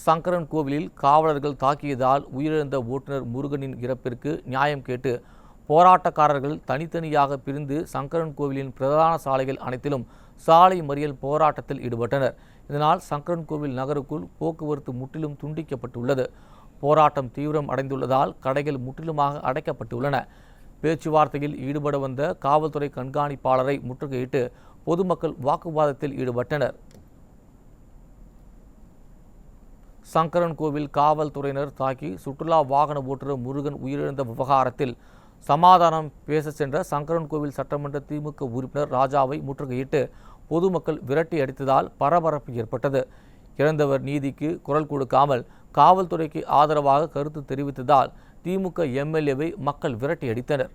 சங்கரன் கோவிலில் காவலர்கள் தாக்கியதால் உயிரிழந்த ஓட்டுநர் முருகனின் இறப்பிற்கு நியாயம் கேட்டு போராட்டக்காரர்கள் தனித்தனியாக பிரிந்து சங்கரன் கோவிலின் பிரதான சாலைகள் அனைத்திலும் சாலை மறியல் போராட்டத்தில் ஈடுபட்டனர். இதனால் சங்கரன் கோவில் நகருக்குள் போக்குவரத்து முற்றிலும் துண்டிக்கப்பட்டுள்ளது. போராட்டம் தீவிரம் அடைந்துள்ளதால் கடைகள் முற்றிலுமாக அடைக்கப்பட்டுள்ளன. பேச்சுவார்த்தையில் ஈடுபட வந்த காவல்துறை கண்காணிப்பாளரை முற்றுகையிட்டு பொதுமக்கள் வாக்குவாதத்தில் ஈடுபட்டனர். சங்கரன் கோவில் காவல்துறையினர் தாக்கி சுற்றுலா வாகன ஓட்டுநர் முருகன் உயிரிழந்த விவகாரத்தில் சமாதானம் பேச சென்ற சங்கரன் கோவில் சட்டமன்ற திமுக உறுப்பினர் ராஜாவை முற்றுகையிட்டு பொதுமக்கள் விரட்டி அடித்ததால் பரபரப்பு ஏற்பட்டது. இறந்தவர் நீதிக்கு குரல் கொடுக்காமல் காவல்துறைக்கு ஆதரவாக கருத்து தெரிவித்ததால் திமுக எம்எல்ஏவை மக்கள் விரட்டி அடித்தனர்.